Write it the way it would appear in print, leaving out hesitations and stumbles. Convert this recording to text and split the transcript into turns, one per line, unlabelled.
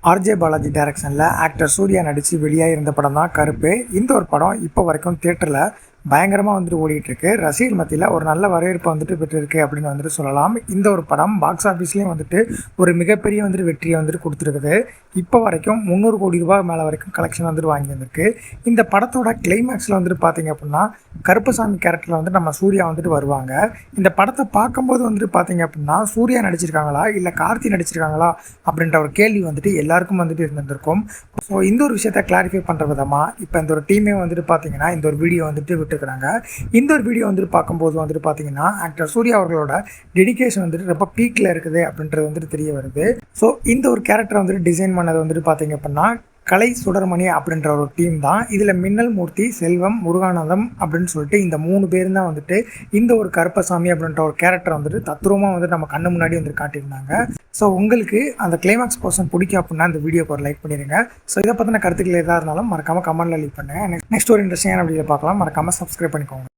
RJ Balaji டைரக்ஷனில் actor Surya நடித்து வெளியாக இருந்த படம் தான் கருப்பு. இந்த ஒரு படம் இப்போ வரைக்கும் தியேட்டரில் பயங்கரமாக வந்துட்டு ஓடிட்டுருக்கு. ரசிகர் மத்தியில் ஒரு நல்ல வரவேற்பு வந்துட்டு பெற்றிருக்கு அப்படின்னு வந்துட்டு சொல்லலாம். இந்த ஒரு படம் பாக்ஸ் ஆஃபீஸ்லேயும் வந்துட்டு ஒரு மிகப்பெரிய வந்துட்டு வெற்றியை வந்துட்டு கொடுத்துருக்குது. இப்போ வரைக்கும் 300 கோடி ரூபாய் மேலே வரைக்கும் கலெக்ஷன் வந்துட்டு வாங்கி வந்திருக்கு. இந்த படத்தோட கிளைமேக்ஸில் வந்துட்டு பார்த்தீங்க அப்படின்னா கருப்பசாமி கேரக்டரில் வந்துட்டு நம்ம சூர்யா வந்துட்டு வருவாங்க. இந்த படத்தை பார்க்கும்போது வந்துட்டு பார்த்தீங்க அப்படின்னா சூர்யா நடிச்சிருக்காங்களா இல்லை கார்த்தி நடிச்சிருக்காங்களா அப்படின்ற ஒரு கேள்வி வந்துட்டு எல்லாருக்கும் வந்துட்டு இருந்திருக்கும். ஸோ இந்த ஒரு விஷயத்தை கிளாரிஃபை பண்ணுற விதமாக இப்போ இந்த ஒரு டீமே வந்துட்டு பார்த்தீங்கன்னா இந்த ஒரு வீடியோ வந்துட்டு விட்டுருக்குறாங்க. இந்த ஒரு வீடியோ வந்துட்டு பார்க்கும்போது வந்துட்டு பார்த்தீங்கன்னா ஆக்டர் சூர்யா அவர்களோட டெடிகேஷன் வந்துட்டு ரொம்ப பீக்கில் இருக்குது அப்படின்றது வந்துட்டு தெரிய வருது. ஸோ இந்த ஒரு கேரக்டரை வந்துட்டு டிசைன் பண்ணது வந்துட்டு பார்த்தீங்க அப்படின்னா கலை சுடர்மணி அப்படின்ற ஒரு டீம் தான். இதில் மின்னல் மூர்த்தி, செல்வம், முருகானந்தம் அப்படின்னு சொல்லிட்டு இந்த 3 பேர் தான் வந்துட்டு இந்த ஒரு கருப்பசாமி அப்படின்ற ஒரு கேரக்டர் வந்துட்டு தத்ரூபமாக வந்துட்டு நம்ம கண்ணு முன்னாடி வந்துட்டு காட்டியிருந்தாங்க. ஸோ உங்களுக்கு அந்த கிளைமேக்ஸ் போர்ஷன் பிடிக்கும் அப்படின்னா இந்த வீடியோக்கு ஒரு லைக் பண்ணிடுங்க. ஸோ இதை பற்றின கருத்துக்கள் எதாக இருந்தாலும் மறக்காமல் கமெண்ட்டில் லீவ் பண்ணுங்கள். நெக்ஸ்ட் ஒரு இன்ட்ரெஸ்டிங்கான வீடியோ பார்க்கலாம். மறக்காமல் சப்ஸ்கிரைப் பண்ணிக்கோங்க.